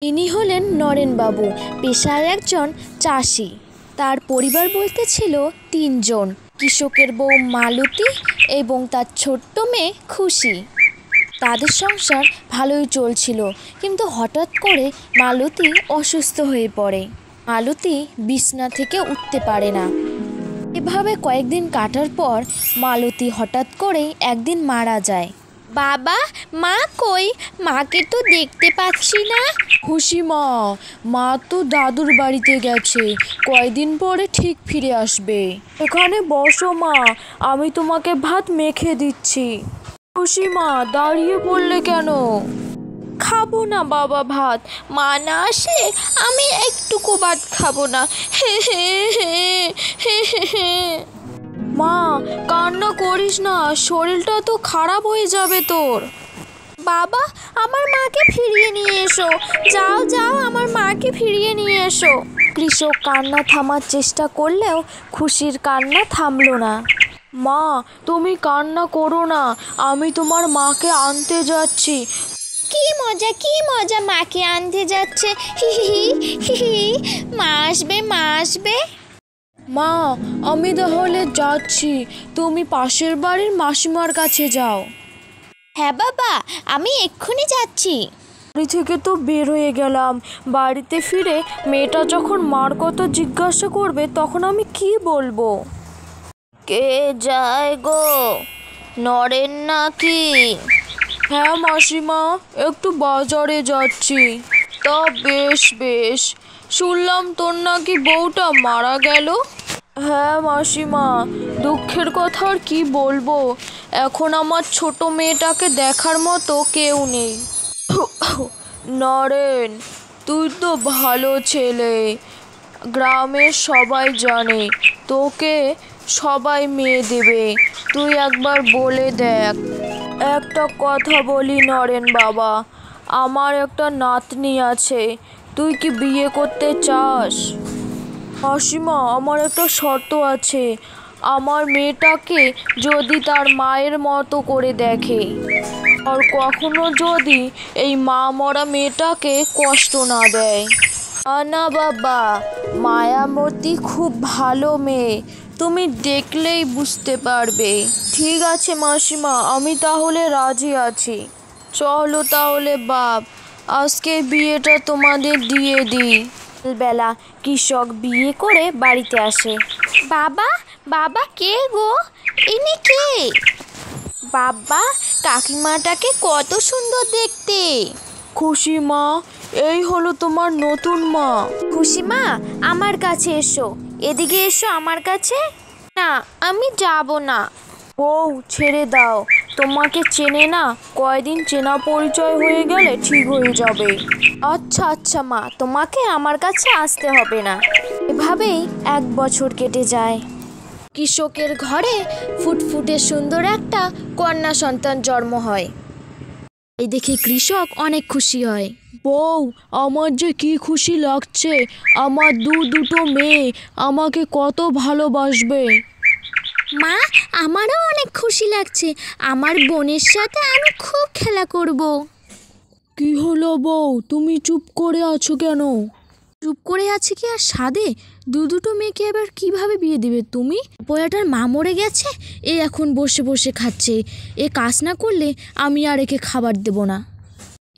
ইনি হলেন নরেনবাবু, পেশায় একজন চাষি। তার পরিবার বলতে ছিল ৩ জন: কৃষকের বউ মালতী এবং তার ছোট্ট মেয়ে খুশি। তাদের সংসার ভালোই চলছিল, কিন্তু হঠাৎ করে মালতী অসুস্থ হয়ে পড়ে। মালতী বিছানা থেকে উঠতে পারে না। এভাবে কয়েকদিন কাটার পর মালতী হঠাৎ করেই একদিন মারা যায়। বাবা, মা কই? মাকে তো দেখতে পাচ্ছি না। খুশি মা তো দাদুর বাড়িতে গেছে, কয়দিন পরে ঠিক ফিরে আসবে। এখানে বসো মা, আমি তোমাকে ভাত মেখে দিচ্ছি। খুশি মা, দাঁড়িয়ে পড়লে কেন? খাবো না বাবা ভাত, মা না আসলে আমি একটুকু ভাত খাবো না। মা, কান্না করিস না, শরীরটা তো খারাপ হয়ে যাবে তোর। বাবা, আমার মাকে ফিরিয়ে নিয়ে এসো। যাও যাও, আমার মাকে ফিরিয়ে নিয়ে এসো। কৃষক কান্না থামার চেষ্টা করলেও খুশির কান্না থামলো না। মা, তুমি কান্না করো না, আমি তোমার মাকে আনতে যাচ্ছি। কি মজা, মাকে আনতে যাচ্ছে। হি হি হি হি, মা আসবে, মা আসবে। মা, আমি তাহলে যাচ্ছি, তুমি পাশের বাড়ির মাসিমার কাছে যাও। হ্যাঁ বাবা, আমি এক্ষুনি যাচ্ছি। বাড়ি থেকে তো বের হয়ে গেলাম, বাড়িতে ফিরে মেয়েটা যখন মার কথা জিজ্ঞাসা করবে তখন আমি কি বলবো? কে যায় গো, নরেন নাকি? হ্যাঁ মাসিমা, একটু বাজারে যাচ্ছি। তা বেশ, শুনলাম তোর নাকি বউটা মারা গেল। হ্যাঁ মাসিমা, দুঃখের কথা আর কি বলবো, এখন আমার ছোট মেয়েটাকে দেখার মতো কেউ নেই। নরেন, তুই তো ভালো ছেলে, গ্রামের সবাই জানে তোকে সবাই মেয়ে দেবে, তুই একবার বলে দেখ। একটা কথা বলি নরেন বাবা, আমার একটা নাতনি আছে, তুই কি বিয়ে করতে চাস? মাসিমা, আমার একটা শর্ত আছে, আমার মেয়েটাকে যদি তার মায়ের মতো করে দেখে, আর কখনো যদি এই মা মরা মেয়েটাকে কষ্ট না দেয়। না বাবা, মায়াবতী খুব ভালো মেয়ে, তুমি দেখলেই বুঝতে পারবে। ঠিক আছে মাসিমা, আমি তাহলে রাজি আছি। চলো তাহলে বাপ, আজকে বিয়েটা তোমাদের দিয়ে দিই। বেলা কৃষক বিয়ে করে বাড়িতে আসে। বাবা কে গো? ইনি কে? বাবা, কাকিমাটাকে কত সুন্দর দেখতে। খুশি মা, এই হলো তোমার নতুন মা। খুশি মা, আমার কাছে এসো, এদিকে এসো আমার কাছে। না, আমি যাব না। বউ, ছেড়ে দাও, তোমাকে চেনে না, কয়দিন চেনা পরিচয় হয়ে গেলে ঠিক হয়ে যাবে। আচ্ছা মা, তোমাকে আমার কাছে আসতে হবে না। এভাবেই 1 বছর কেটে যায়। কৃষকের ঘরে ফুটফুটে সুন্দর একটা কন্যা সন্তান জন্ম হয়। এই দেখে কৃষক অনেক খুশি হয়। বউ, আমার যে কি খুশি লাগছে, আমার দুটো মেয়ে আমাকে কত ভালোবাসবে। মা, আমারও অনেক খুশি লাগছে, আমার বোনের সাথে আমি খুব খেলা করব। কি হলো বউ, তুমি চুপ করে আছো কেন? চুপ করে আছে কি আর সাধে? দুটো মেয়েকে এবার কিভাবে বিয়ে দিবে তুমি? পোয়াটার মা মরে গেছে, এ এখন বসে বসে খাচ্ছে, এ কাজ না করলে আমি আর একে খাবার দেব না,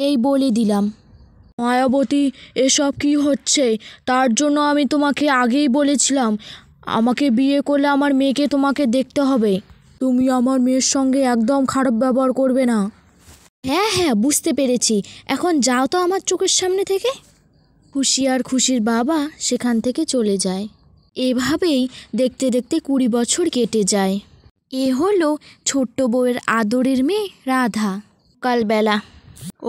এই বলে দিলাম। মায়াবতী, এসব কি হচ্ছে? তার জন্য আমি তোমাকে আগেই বলেছিলাম, আমাকে বিয়ে করলে আমার মেয়েকে তোমাকে দেখতে হবে। তুমি আমার মেয়ের সঙ্গে একদম খারাপ ব্যবহার করবে না। হ্যাঁ, বুঝতে পেরেছি, এখন যাও তো আমার চোখের সামনে থেকে। খুশি আর খুশির বাবা সেখান থেকে চলে যায়। এভাবেই দেখতে দেখতে 20 বছর কেটে যায়। এ হলো ছোট্ট বউয়ের আদরের মেয়ে রাধা। কালবেলা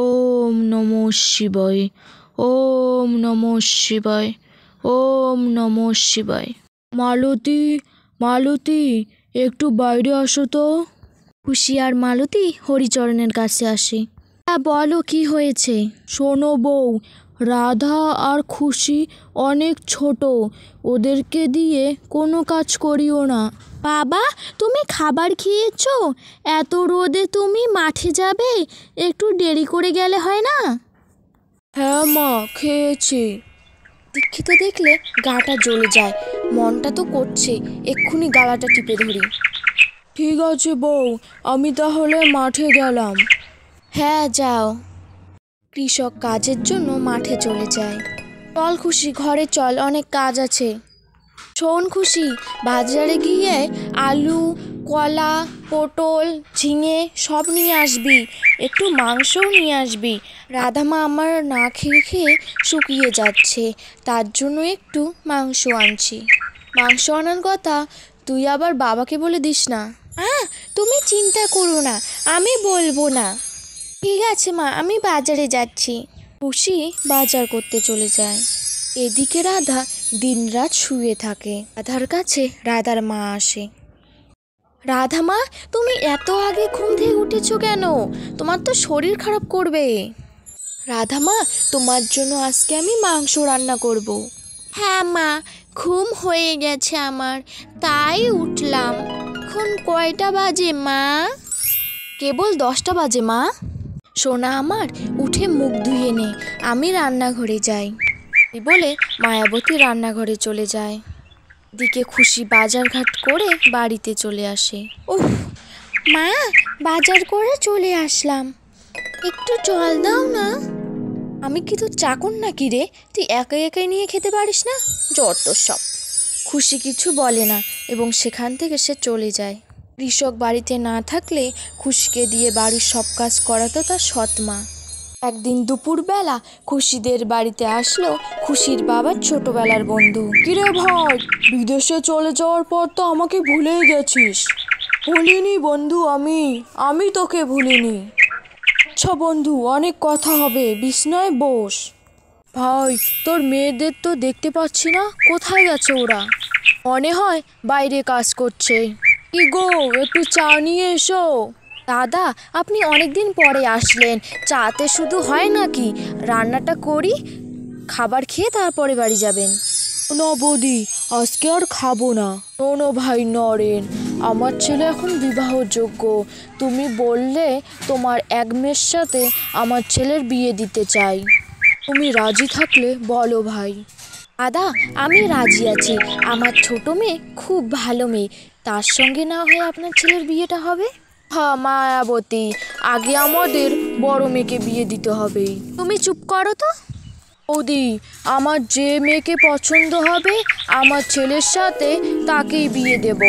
ওম নমঃ শিবায়, ওম নমঃ শিবায়, ওম নমঃ শিবায়। মালতী, একটু বাইরে আসো তো। খুশি আর মালতী হরিচরণের কাছে আসে। বলো, কি হয়েছে? শোনো বউ, রাধা আর খুশি অনেক ছোট, ওদেরকে দিয়ে কোনো কাজ করিও না। বাবা, তুমি খাবার খেয়েছো? এত রোদে তুমি মাঠে যাবে, একটু দেরি করে গেলে হয় না? হ্যাঁ মা, খেয়েছি। দীক্ষিত দেখলে গাটা জ্বলে যায়, মনটা তো করছে এক্ষুনি গালাটা টিপে ধরি। ঠিক আছে বউ, আমি তাহলে মাঠে গেলাম। হ্যাঁ যাও। কৃষক কাজের জন্য মাঠে চলে যায়। চল খুশি, ঘরে চল, অনেক কাজ আছে। শোন খুশি, বাজারে গিয়ে আলু, কলা, পটল, ঝিঙে সব নিয়ে আসবি, একটু মাংসও নিয়ে আসবি। রাধামা আমার না খেয়ে খেয়ে শুকিয়ে যাচ্ছে, তার জন্য একটু মাংস আনছি। মাংস আনার কথা তুই আবার বাবাকে বলে দিস না। তুমি চিন্তা করো না, আমি বলবো না। ঠিক আছে মা, আমি বাজারে যাচ্ছি। খুশি বাজার করতে চলে যায়। এদিকে রাধা দিনরাত শুয়ে থাকে। রাধার কাছে রাধার মা আসে। রাধা মা, তুমি এত আগে ঘুম থেকে উঠেছো কেন? তোমার তো শরীর খারাপ করবে। রাধা মা, তোমার জন্য আজকে আমি মাংস রান্না করব। হ্যাঁ মা, ঘুম হয়ে গেছে আমার, তাই উঠলাম। এখন কয়টা বাজে মা? কেবল 10টা বাজে মা। সোনা আমার, উঠে মুখ ধুয়ে নে, আমি রান্নাঘরে যাই। বলে মায়াবতী রান্নাঘরে চলে যায়। দিকে খুশি বাজারঘাট করে বাড়িতে চলে আসে। উফ মা, বাজার করে চলে আসলাম, একটু জল দাও না। আমি কি তোর চাকর নাকি রে, তুই একাই একাই নিয়ে খেতে পারিস না? যত সব। খুশি কিছু বলে না এবং সেখান থেকে সে চলে যায়। কৃষক বাড়িতে না থাকলে খুশিকে দিয়ে বাড়ির সব কাজ করাতো তার সৎ মা। একদিন দুপুরবেলা খুশিদের বাড়িতে আসলো খুশির বাবার ছোটবেলার বন্ধু। কিরে ভাই, বিদেশে চলে যাওয়ার পর তো আমাকে ভুলেই গেছিস। ভুলিনি বন্ধু, আমি তোকে ভুলিনি। আচ্ছা বন্ধু, অনেক কথা হবে, বিছনায় বস। ভাই, তোর মেয়েদের তো দেখতে পাচ্ছি না, কোথায় গেছে ওরা? মনে হয় বাইরে কাজ করছে। কি গো, একটু চা নিয়ে এসো। দাদা, আপনি অনেক দিন পরে আসলেন, চাতে শুধু হয় নাকি? রান্নাটা করি, খাবার খেয়ে তারপরে বাড়ি যাবেন। না বৌদি, আজকে আর খাবো না। শোনো ভাই নরেন, আমার ছেলে এখন বিবাহযোগ্য। তুমি বললে তোমার এক মেয়ের সাথে আমার ছেলের বিয়ে দিতে চাই। তুমি রাজি থাকলে বলো ভাই। দাদা, আমি রাজি আছি। আমার ছোট মেয়ে খুব ভালো মেয়ে, তার সঙ্গে না হয় আপনার ছেলের বিয়েটা হবে। হ্যাঁ মায়াবতী, আগে আমাদের বড় মেয়েকে বিয়ে দিতে হবে। তুমি চুপ করো তো। বৌদি, আমার যে মেয়েকে পছন্দ হবে আমার ছেলের সাথে তাকেই বিয়ে দেব।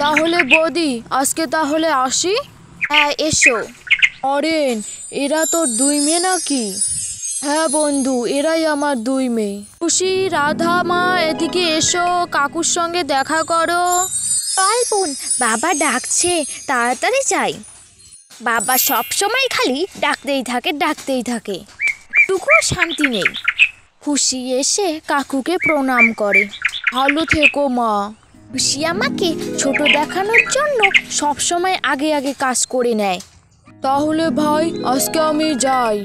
তাহলে বৌদি, আজকে তাহলে আসি? হ্যাঁ এসো। অরেন, এরা তোর 2 মেয়ে নাকি? হ্যাঁ বন্ধু, এরাই আমার 2 মেয়ে। খুশি, রাধা মা এদিকে এসো, কাকুর সঙ্গে দেখা করো। বোন, বাবা ডাকছে, তাড়াতাড়ি যাই। বাবা সব সময় খালি ডাকতেই থাকে, টুকুও শান্তি নেই। খুশি এসে কাকুকে প্রণাম করে। ভালো থেকো মা। খুশি আমাকে ছোট দেখানোর জন্য সব সময় আগে আগে কাজ করে নেয়। তাহলে ভাই, আজকে আমি যাই।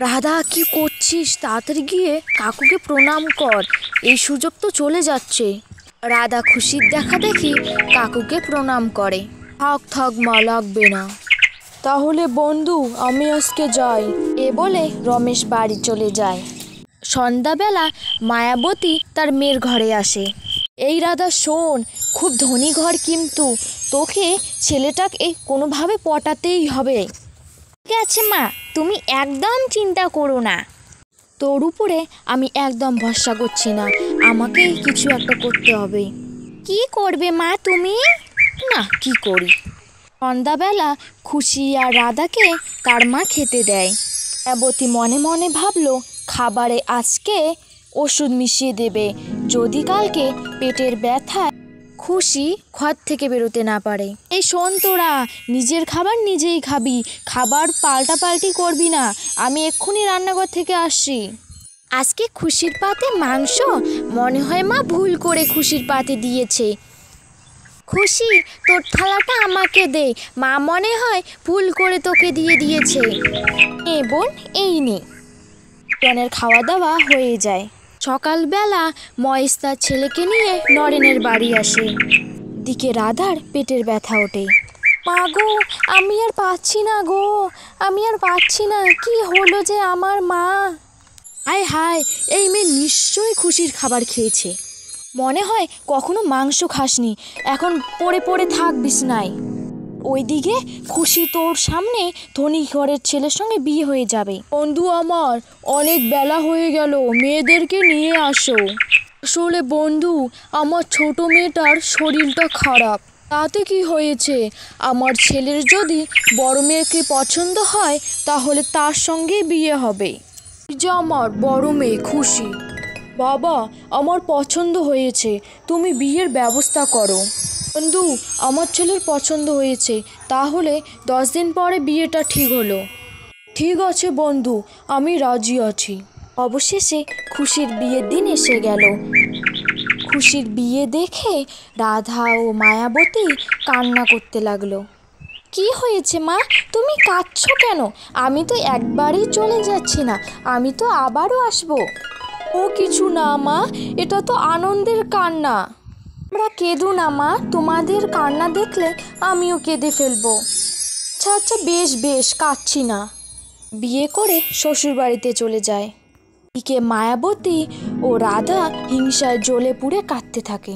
রাধা, কি করছিস? তাড়াতাড়ি গিয়ে কাকুকে প্রণাম কর, এই সুযোগ তো চলে যাচ্ছে। রাধা খুশির দেখা দেখি কাকুকে প্রণাম করে। থাক মা, লাগবে না। তাহলে বন্ধু, আমি আজকে যাই। এ বলে রমেশ বাড়ি চলে যায়। সন্ধ্যাবেলা মায়াবতী তার মেয়ের ঘরে আসে। এই রাধা শোন, খুব ধনী ঘর, কিন্তু তোকে ছেলেটাকে কোনোভাবে পটাতেই হবে। ঠিক আছে মা, তুমি একদম চিন্তা করো না। তোর উপরে আমি একদম ভরসা করছি না, আমাকেই কিছু একটা করতে হবে। কি করবে মা তুমি? না, কি করি? সন্ধ্যাবেলা খুশি আর রাধাকে তার মা খেতে দেয়। মায়াবতী মনে মনে ভাবলো, খাবারে আজকে ওষুধ মিশিয়ে দেবে, যদি কালকে পেটের ব্যথায় খুশি ঘর থেকে বেরোতে না পারে। এই শোন তোরা, নিজের খাবার নিজেই খাবি, খাবার পাল্টাপাল্টি করবি না। আমি এক্ষুনি রান্নাঘর থেকে আসছি। আজকে খুশির পাতে মাংস, মনে হয় মা ভুল করে খুশির পাতে দিয়েছে। খুশি, তোর থালাটা আমাকে দে, মা মনে হয় ভুল করে তোকে দিয়েছে। বোন, এই নে। টনের খাওয়া দাওয়া হয়ে যায়। সকালবেলা মহেশ তার ছেলেকে নিয়ে নরেনের বাড়ি আসে। দিকে রাধার পেটের ব্যথা ওঠে। মা গো, আমি আর পাচ্ছি না গো, আমি আর পাচ্ছি না, কি হলো যে আমার মা। হায় হায়, এই মেয়ে নিশ্চয়ই খুশির খাবার খেয়েছে। মনে হয় কখনো মাংস খাসনি, এখন পড়ে পড়ে থাক বিছনায়। ওইদিকে খুশি তোর সামনে ধনী ঘরের ছেলের সঙ্গে বিয়ে হয়ে যাবে। বন্ধু আমার, অনেক বেলা হয়ে গেল, মেয়েদেরকে নিয়ে আসো। আসলে বন্ধু, আমার ছোট মেয়েটার শরীরটা খারাপ। তাতে কি হয়েছে, আমার ছেলের যদি বড় মেয়েকে পছন্দ হয় তাহলে তার সঙ্গেই বিয়ে হবে। যে আমার বড় মেয়ে খুশি। বাবা, আমার পছন্দ হয়েছে, তুমি বিয়ের ব্যবস্থা করো। বন্ধু, আমার ছেলের পছন্দ হয়েছে, তাহলে 10 দিন পরে বিয়েটা ঠিক হলো। ঠিক আছে বন্ধু, আমি রাজি আছি। অবশেষে খুশির বিয়ের দিন এসে গেল। খুশির বিয়ে দেখে রাধা ও মায়াবতী কান্না করতে লাগলো। কি হয়েছে মা, তুমি কাঁদছো কেন? আমি তো একবারই চলে যাচ্ছি না, আমি তো আবারও আসবো। ও কিছু না মা, এটা তো আনন্দের কান্না। আমরা কেঁদো না মা, তোমাদের কান্না দেখলে আমিও কেঁদে ফেলবো। আচ্ছা আচ্ছা, বেশ বেশ, কাঁদছি না। বিয়ে করে শ্বশুর বাড়িতে চলে যায়। এদিকে মায়াবতী ও রাধা হিংসায় জ্বলে পুড়ে কাঁদতে থাকে।